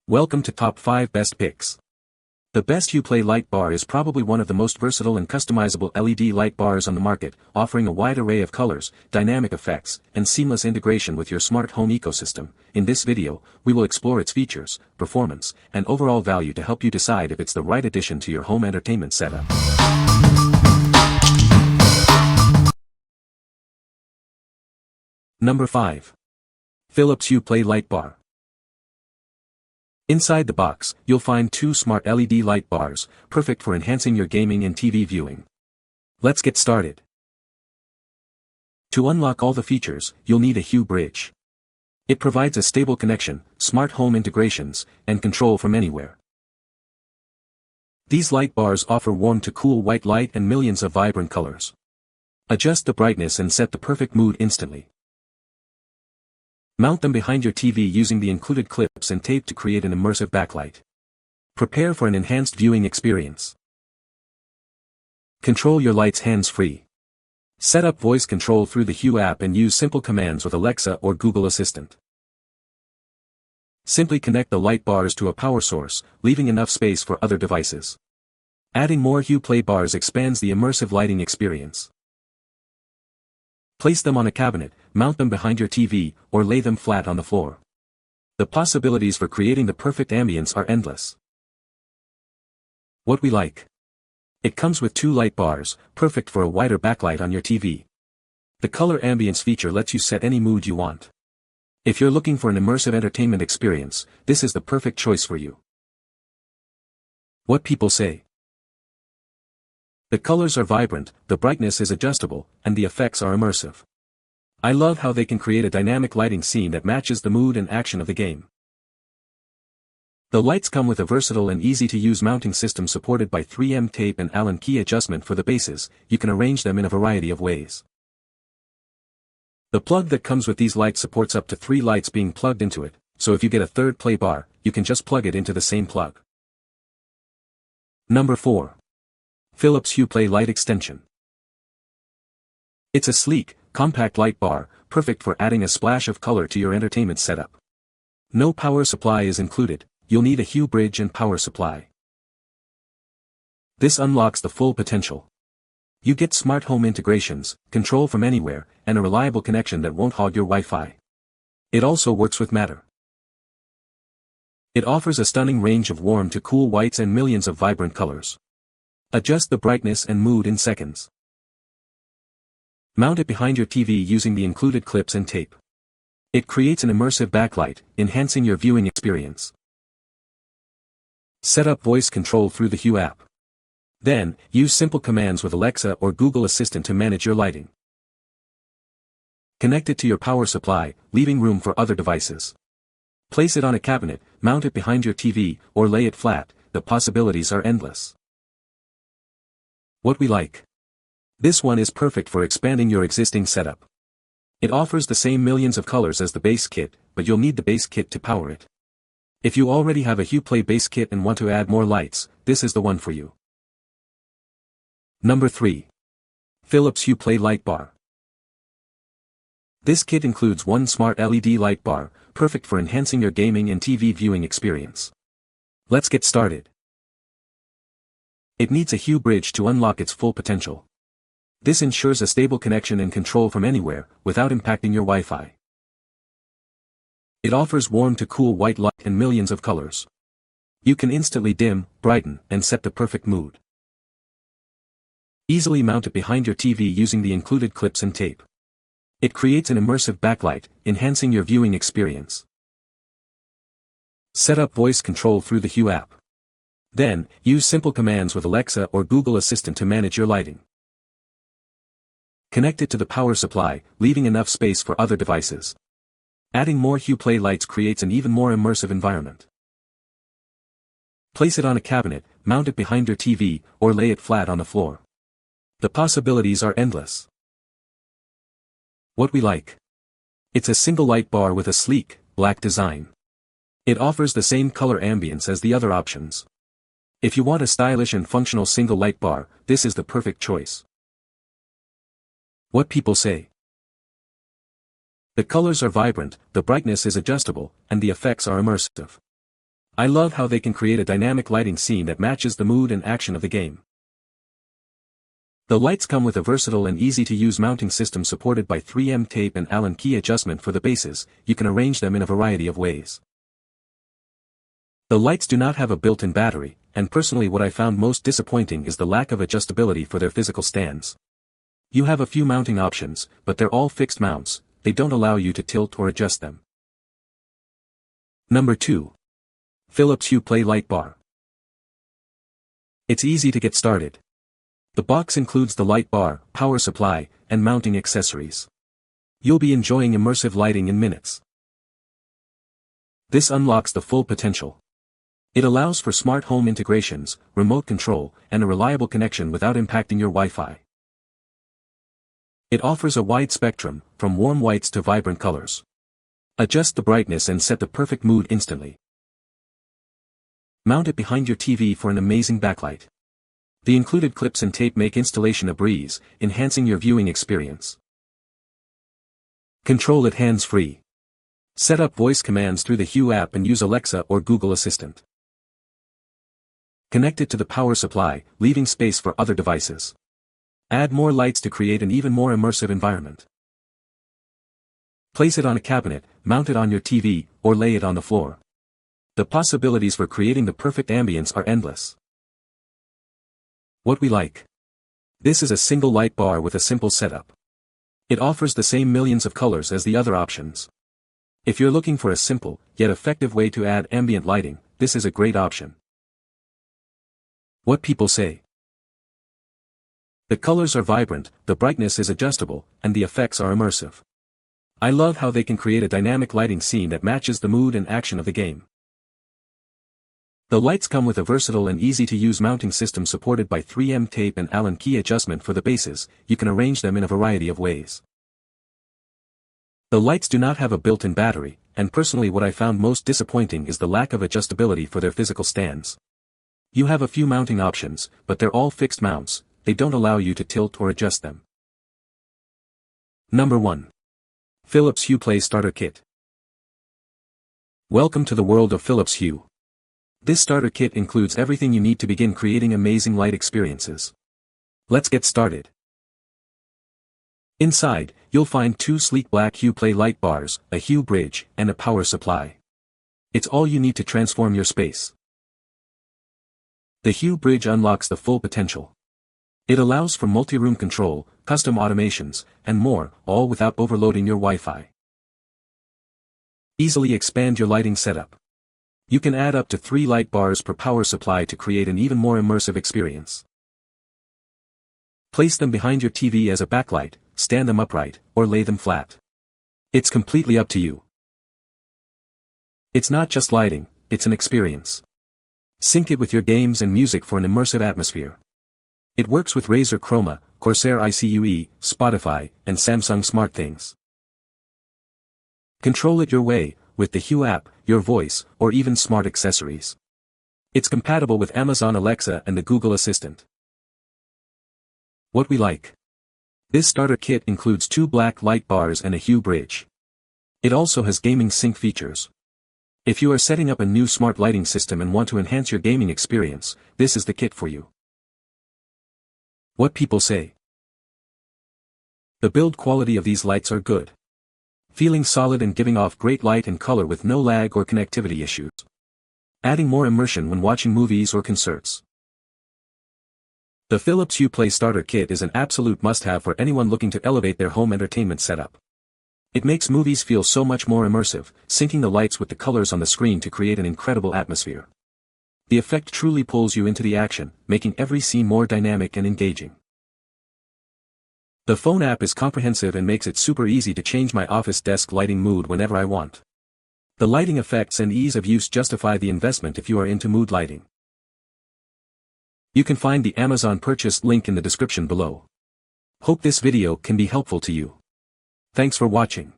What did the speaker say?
Welcome to Top 5 Best Picks. The best Hue Play Light Bar is probably one of the most versatile and customizable LED light bars on the market, offering a wide array of colors, dynamic effects, and seamless integration with your smart home ecosystem. In this video, we will explore its features, performance, and overall value to help you decide if it's the right addition to your home entertainment setup. Number 5. Philips Hue Play Light Bar. Inside the box, you'll find two smart LED light bars, perfect for enhancing your gaming and TV viewing. Let's get started. To unlock all the features, you'll need a Hue bridge. It provides a stable connection, smart home integrations, and control from anywhere. These light bars offer warm to cool white light and millions of vibrant colors. Adjust the brightness and set the perfect mood instantly. Mount them behind your TV using the included clips and tape to create an immersive backlight. Prepare for an enhanced viewing experience. Control your lights hands-free. Set up voice control through the Hue app and use simple commands with Alexa or Google Assistant. Simply connect the light bars to a power source, leaving enough space for other devices. Adding more Hue Play bars expands the immersive lighting experience. Place them on a cabinet, mount them behind your TV, or lay them flat on the floor. The possibilities for creating the perfect ambience are endless. What we like. It comes with two light bars, perfect for a wider backlight on your TV. The color ambience feature lets you set any mood you want. If you're looking for an immersive entertainment experience, this is the perfect choice for you. What people say. The colors are vibrant, the brightness is adjustable, and the effects are immersive. I love how they can create a dynamic lighting scene that matches the mood and action of the game. The lights come with a versatile and easy-to-use mounting system supported by 3M tape and Allen key adjustment for the bases. You can arrange them in a variety of ways. The plug that comes with these lights supports up to 3 lights being plugged into it, so if you get a third play bar, you can just plug it into the same plug. Number 4. Philips Hue Play Light Extension. It's a sleek, compact light bar, perfect for adding a splash of color to your entertainment setup. No power supply is included, you'll need a Hue bridge and power supply. This unlocks the full potential. You get smart home integrations, control from anywhere, and a reliable connection that won't hog your Wi-Fi. It also works with Matter. It offers a stunning range of warm to cool whites and millions of vibrant colors. Adjust the brightness and mood in seconds. Mount it behind your TV using the included clips and tape. It creates an immersive backlight, enhancing your viewing experience. Set up voice control through the Hue app. Then, use simple commands with Alexa or Google Assistant to manage your lighting. Connect it to your power supply, leaving room for other devices. Place it on a cabinet, mount it behind your TV, or lay it flat. The possibilities are endless. What we like. This one is perfect for expanding your existing setup. It offers the same millions of colors as the base kit, but you'll need the base kit to power it. If you already have a Hue Play base kit and want to add more lights, this is the one for you. Number 3. Philips Hue Play Light Bar. This kit includes one smart LED light bar, perfect for enhancing your gaming and TV viewing experience. Let's get started. It needs a Hue bridge to unlock its full potential. This ensures a stable connection and control from anywhere, without impacting your Wi-Fi. It offers warm to cool white light and millions of colors. You can instantly dim, brighten, and set the perfect mood. Easily mount it behind your TV using the included clips and tape. It creates an immersive backlight, enhancing your viewing experience. Set up voice control through the Hue app. Then, use simple commands with Alexa or Google Assistant to manage your lighting. Connect it to the power supply, leaving enough space for other devices. Adding more Hue Play lights creates an even more immersive environment. Place it on a cabinet, mount it behind your TV, or lay it flat on the floor. The possibilities are endless. What we like. It's a single light bar with a sleek, black design. It offers the same color ambience as the other options. If you want a stylish and functional single light bar, this is the perfect choice. What people say. The colors are vibrant, the brightness is adjustable, and the effects are immersive. I love how they can create a dynamic lighting scene that matches the mood and action of the game. The lights come with a versatile and easy-to-use mounting system supported by 3M tape and Allen key adjustment for the bases. You can arrange them in a variety of ways. The lights do not have a built-in battery, and personally what I found most disappointing is the lack of adjustability for their physical stands. You have a few mounting options, but they're all fixed mounts. They don't allow you to tilt or adjust them. Number 2. Philips Hue Play Light Bar. It's easy to get started. The box includes the light bar, power supply, and mounting accessories. You'll be enjoying immersive lighting in minutes. This unlocks the full potential. It allows for smart home integrations, remote control, and a reliable connection without impacting your Wi-Fi. It offers a wide spectrum, from warm whites to vibrant colors. Adjust the brightness and set the perfect mood instantly. Mount it behind your TV for an amazing backlight. The included clips and tape make installation a breeze, enhancing your viewing experience. Control it hands-free. Set up voice commands through the Hue app and use Alexa or Google Assistant. Connect it to the power supply, leaving space for other devices. Add more lights to create an even more immersive environment. Place it on a cabinet, mount it on your TV, or lay it on the floor. The possibilities for creating the perfect ambience are endless. What we like. This is a single light bar with a simple setup. It offers the same millions of colors as the other options. If you're looking for a simple, yet effective way to add ambient lighting, this is a great option. What people say. The colors are vibrant, the brightness is adjustable, and the effects are immersive. I love how they can create a dynamic lighting scene that matches the mood and action of the game. The lights come with a versatile and easy-to-use mounting system supported by 3M tape and Allen key adjustment for the bases. You can arrange them in a variety of ways. The lights do not have a built-in battery, and personally what I found most disappointing is the lack of adjustability for their physical stands. You have a few mounting options, but they're all fixed mounts. They don't allow you to tilt or adjust them. Number 1. Philips Hue Play Starter Kit. Welcome to the world of Philips Hue. This starter kit includes everything you need to begin creating amazing light experiences. Let's get started. Inside, you'll find 2 sleek black Hue Play Light Bars, a Hue bridge, and a power supply. It's all you need to transform your space. The Hue bridge unlocks the full potential. It allows for multi-room control, custom automations, and more, all without overloading your Wi-Fi. Easily expand your lighting setup. You can add up to 3 light bars per power supply to create an even more immersive experience. Place them behind your TV as a backlight, stand them upright, or lay them flat. It's completely up to you. It's not just lighting, it's an experience. Sync it with your games and music for an immersive atmosphere. It works with Razer Chroma, Corsair ICUE, Spotify, and Samsung SmartThings. Control it your way, with the Hue app, your voice, or even smart accessories. It's compatible with Amazon Alexa and the Google Assistant. What we like. This starter kit includes 2 black light bars and a Hue bridge. It also has gaming sync features. If you are setting up a new smart lighting system and want to enhance your gaming experience, this is the kit for you. What people say. The build quality of these lights are good. Feeling solid and giving off great light and color with no lag or connectivity issues. Adding more immersion when watching movies or concerts. The Philips Hue Play Starter Kit is an absolute must-have for anyone looking to elevate their home entertainment setup. It makes movies feel so much more immersive, syncing the lights with the colors on the screen to create an incredible atmosphere. The effect truly pulls you into the action, making every scene more dynamic and engaging. The phone app is comprehensive and makes it super easy to change my office desk lighting mood whenever I want. The lighting effects and ease of use justify the investment if you are into mood lighting. You can find the Amazon purchase link in the description below. Hope this video can be helpful to you. Thanks for watching.